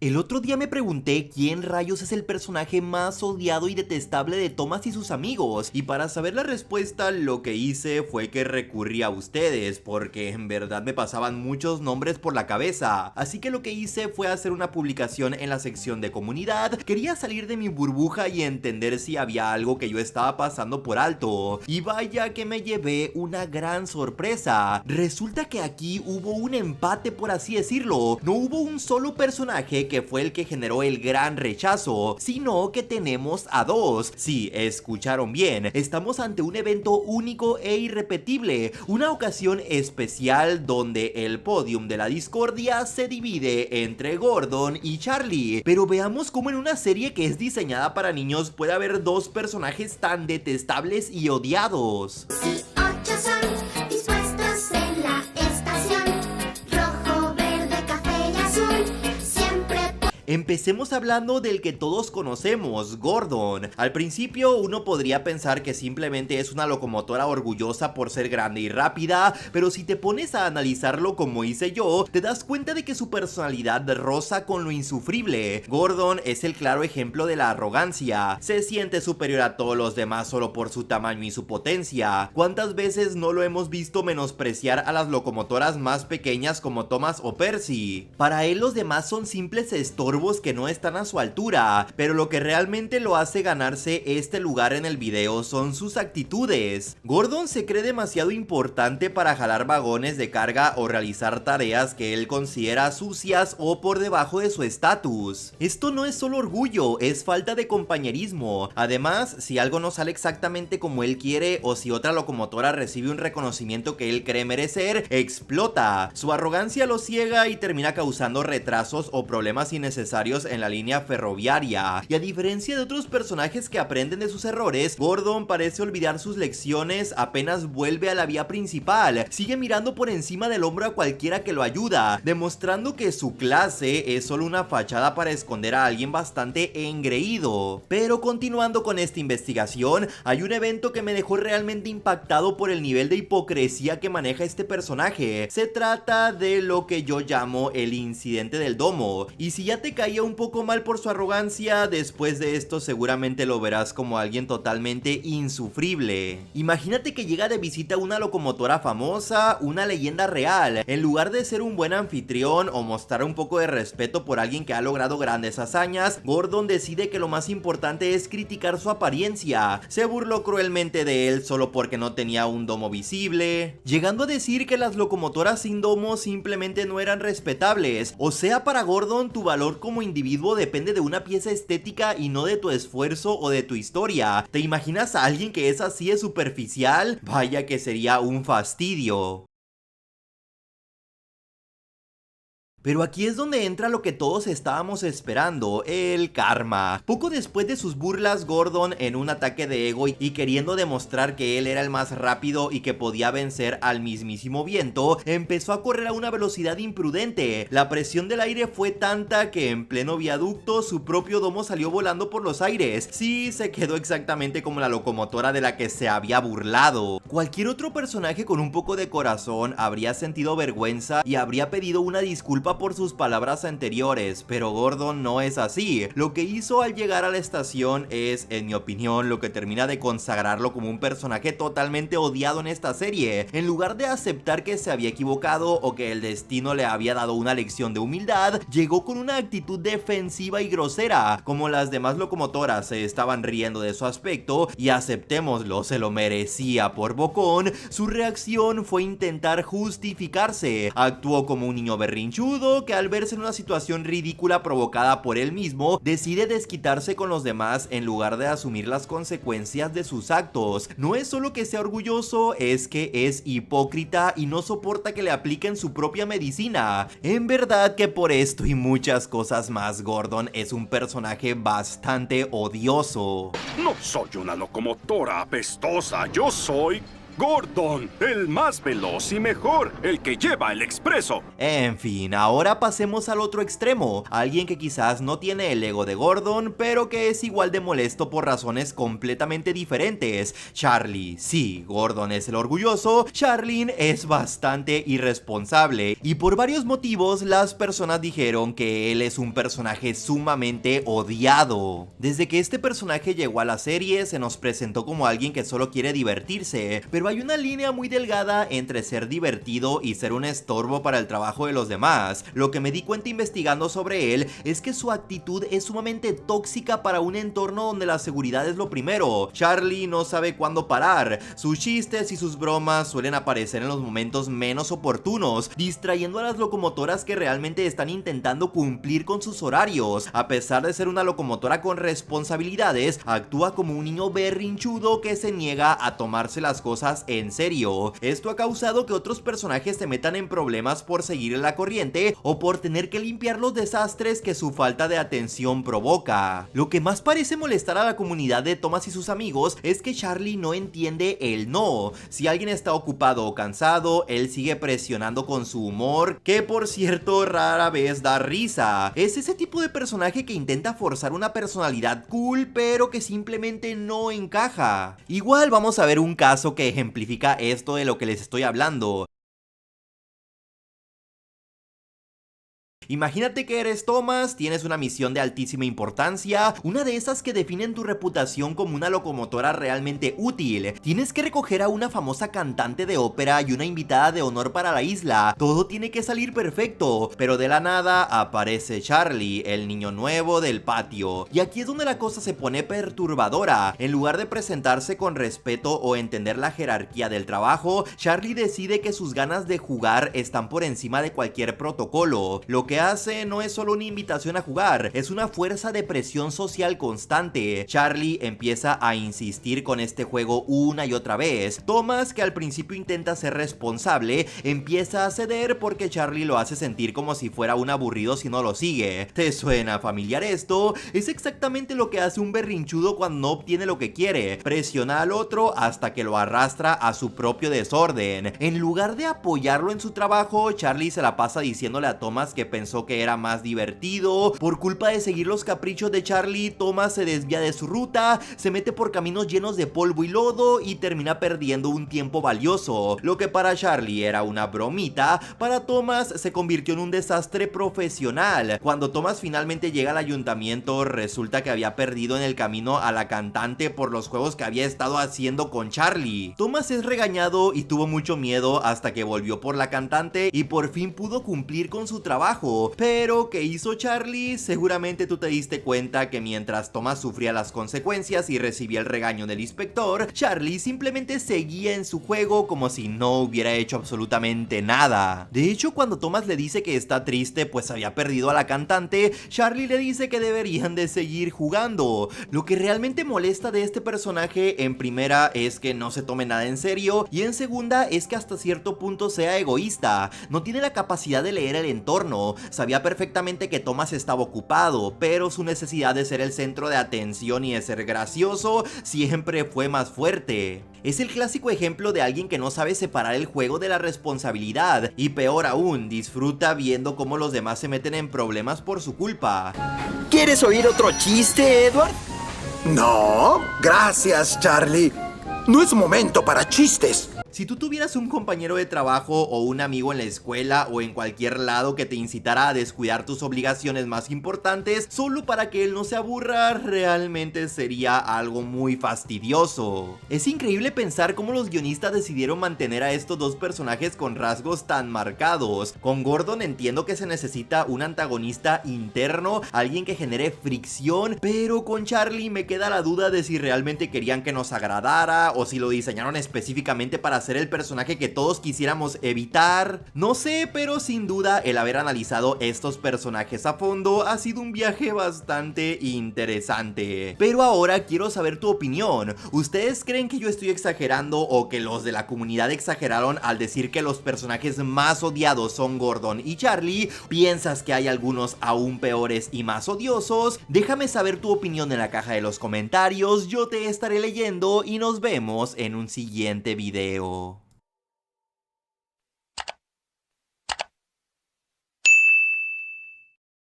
El otro día me pregunté quién rayos es el personaje más odiado y detestable de Thomas y sus amigos, y para saber la respuesta lo que hice fue que recurrí a ustedes, porque en verdad me pasaban muchos nombres por la cabeza, así que lo que hice fue hacer una publicación en la sección de comunidad. Quería salir de mi burbuja y entender si había algo que yo estaba pasando por alto, y vaya que me llevé una gran sorpresa. Resulta que aquí hubo un empate, por así decirlo. No hubo un solo personaje que fue el que generó el gran rechazo, sino que tenemos a dos. Sí, escucharon bien, estamos ante un evento único e irrepetible, una ocasión especial donde el podium de la discordia se divide entre Gordon y Charlie. Pero veamos cómo en una serie que es diseñada para niños puede haber dos personajes tan detestables y odiados. Si 8 son dispuestos en la estación, rojo, verde, café y azul, siempre. Empecemos hablando del que todos conocemos, Gordon. Al principio uno podría pensar que simplemente es una locomotora orgullosa por ser grande y rápida, pero si te pones a analizarlo como hice yo, te das cuenta de que su personalidad roza con lo insufrible. Gordon es el claro ejemplo de la arrogancia. Se siente superior a todos los demás solo por su tamaño y su potencia. ¿Cuántas veces no lo hemos visto menospreciar a las locomotoras más pequeñas como Thomas o Percy? Para él los demás son simples estorbos que no están a su altura, pero lo que realmente lo hace ganarse este lugar en el video son sus actitudes. Gordon se cree demasiado importante para jalar vagones de carga o realizar tareas que él considera sucias o por debajo de su estatus. Esto no es solo orgullo, es falta de compañerismo. Además, si algo no sale exactamente como él quiere o si otra locomotora recibe un reconocimiento que él cree merecer, explota. Su arrogancia lo ciega y termina causando retrasos o problemas innecesarios en la línea ferroviaria. Y a diferencia de otros personajes que aprenden de sus errores, Gordon parece olvidar sus lecciones apenas vuelve a la vía principal. Sigue mirando por encima del hombro a cualquiera que lo ayuda, demostrando que su clase es solo una fachada para esconder a alguien bastante engreído. Pero continuando con esta investigación, hay un evento que me dejó realmente impactado por el nivel de hipocresía que maneja este personaje. Se trata de lo que yo llamo el incidente del domo, y si ya te caía un poco mal por su arrogancia, después de esto seguramente lo verás como alguien totalmente insufrible. Imagínate que llega de visita una locomotora famosa, una leyenda real. En lugar de ser un buen anfitrión o mostrar un poco de respeto por alguien que ha logrado grandes hazañas, Gordon decide que lo más importante es criticar su apariencia. Se burló cruelmente de él solo porque no tenía un domo visible, llegando a decir que las locomotoras sin domo simplemente no eran respetables. O sea, para Gordon tu valor como individuo depende de una pieza estética y no de tu esfuerzo o de tu historia. ¿Te imaginas a alguien que es así de superficial? Vaya que sería un fastidio. Pero aquí es donde entra lo que todos estábamos esperando, el karma. Poco después de sus burlas, Gordon, en un ataque de ego y queriendo demostrar que él era el más rápido y que podía vencer al mismísimo viento, empezó a correr a una velocidad imprudente. La presión del aire fue tanta que en pleno viaducto su propio domo salió volando por los aires. Sí, se quedó exactamente como la locomotora de la que se había burlado. Cualquier otro personaje con un poco de corazón habría sentido vergüenza y habría pedido una disculpa por sus palabras anteriores, pero Gordon no es así. Lo que hizo al llegar a la estación es, en mi opinión, lo que termina de consagrarlo como un personaje totalmente odiado en esta serie. En lugar de aceptar que se había equivocado o que el destino le había dado una lección de humildad, llegó con una actitud defensiva y grosera. Como las demás locomotoras se estaban riendo de su aspecto, y aceptémoslo, se lo merecía por bocón, su reacción fue intentar justificarse. Actuó como un niño berrinchudo que al verse en una situación ridícula provocada por él mismo, decide desquitarse con los demás en lugar de asumir las consecuencias de sus actos. No es solo que sea orgulloso, es que es hipócrita y no soporta que le apliquen su propia medicina. En verdad que por esto y muchas cosas más, Gordon es un personaje bastante odioso. No soy una locomotora apestosa, yo soy Gordon, el más veloz y mejor, el que lleva el expreso. En fin, ahora pasemos al otro extremo, alguien que quizás no tiene el ego de Gordon, pero que es igual de molesto por razones completamente diferentes. Charlie. Sí, Gordon es el orgulloso, Charlene es bastante irresponsable, y por varios motivos las personas dijeron que él es un personaje sumamente odiado. Desde que este personaje llegó a la serie se nos presentó como alguien que solo quiere divertirse, pero hay una línea muy delgada entre ser divertido y ser un estorbo para el trabajo de los demás. Lo que me di cuenta investigando sobre él es que su actitud es sumamente tóxica para un entorno donde la seguridad es lo primero. Charlie no sabe cuándo parar, sus chistes y sus bromas suelen aparecer en los momentos menos oportunos, distrayendo a las locomotoras que realmente están intentando cumplir con sus horarios. A pesar de ser una locomotora con responsabilidades, actúa como un niño berrinchudo que se niega a tomarse las cosas en serio. Esto ha causado que otros personajes se metan en problemas por seguir la corriente o por tener que limpiar los desastres que su falta de atención provoca. Lo que más parece molestar a la comunidad de Thomas y sus amigos es que Charlie no entiende el no. Si alguien está ocupado o cansado, él sigue presionando con su humor, que por cierto rara vez da risa. Es ese tipo de personaje que intenta forzar una personalidad cool, pero que simplemente no encaja. Igual vamos a ver un caso que ejemplifica esto de lo que les estoy hablando. Imagínate que eres Thomas, tienes una misión de altísima importancia, una de esas que definen tu reputación como una locomotora realmente útil. Tienes que recoger a una famosa cantante de ópera y una invitada de honor para la isla. Todo tiene que salir perfecto, pero de la nada aparece Charlie, el niño nuevo del patio. Y aquí es donde la cosa se pone perturbadora. En lugar de presentarse con respeto o entender la jerarquía del trabajo, Charlie decide que sus ganas de jugar están por encima de cualquier protocolo. Lo que hace no es solo una invitación a jugar, es una fuerza de presión social constante. Charlie empieza a insistir con este juego una y otra vez. Thomas, que al principio intenta ser responsable, empieza a ceder porque Charlie lo hace sentir como si fuera un aburrido si no lo sigue. ¿Te suena familiar esto? Es exactamente lo que hace un berrinchudo cuando no obtiene lo que quiere. Presiona al otro hasta que lo arrastra a su propio desorden. En lugar de apoyarlo en su trabajo, Charlie se la pasa diciéndole a Thomas que pensó que era más divertido. Por culpa de seguir los caprichos de Charlie, Thomas se desvía de su ruta, se mete por caminos llenos de polvo y lodo y termina perdiendo un tiempo valioso. Lo que para Charlie era una bromita, para Thomas se convirtió en un desastre profesional. Cuando Thomas finalmente llega al ayuntamiento, resulta que había perdido en el camino a la cantante por los juegos que había estado haciendo con Charlie. Thomas es regañado y tuvo mucho miedo hasta que volvió por la cantante y por fin pudo cumplir con su trabajo. Pero, ¿qué hizo Charlie? Seguramente tú te diste cuenta que mientras Thomas sufría las consecuencias y recibía el regaño del inspector, Charlie simplemente seguía en su juego como si no hubiera hecho absolutamente nada. De hecho, cuando Thomas le dice que está triste pues había perdido a la cantante, Charlie le dice que deberían de seguir jugando. Lo que realmente molesta de este personaje en primera es que no se tome nada en serio y en segunda es que hasta cierto punto sea egoísta. No tiene la capacidad de leer el entorno. Sabía perfectamente que Thomas estaba ocupado, pero su necesidad de ser el centro de atención y de ser gracioso siempre fue más fuerte. Es el clásico ejemplo de alguien que no sabe separar el juego de la responsabilidad y peor aún, disfruta viendo cómo los demás se meten en problemas por su culpa. ¿Quieres oír otro chiste, Edward? No, gracias, Charlie. No es momento para chistes. Si tú tuvieras un compañero de trabajo o un amigo en la escuela o en cualquier lado que te incitara a descuidar tus obligaciones más importantes solo para que él no se aburra, realmente sería algo muy fastidioso. Es increíble pensar cómo los guionistas decidieron mantener a estos dos personajes con rasgos tan marcados. Con Gordon entiendo que se necesita un antagonista interno, alguien que genere fricción, pero con Charlie me queda la duda de si realmente querían que nos agradara o si lo diseñaron específicamente para ser el personaje que todos quisiéramos evitar. No sé, pero sin duda el haber analizado estos personajes a fondo ha sido un viaje bastante interesante. Pero ahora quiero saber tu opinión. ¿Ustedes creen que yo estoy exagerando o que los de la comunidad exageraron al decir que los personajes más odiados son Gordon y Charlie? ¿Piensas que hay algunos aún peores y más odiosos? Déjame saber tu opinión en la caja de los comentarios, yo te estaré leyendo y nos vemos en un siguiente video.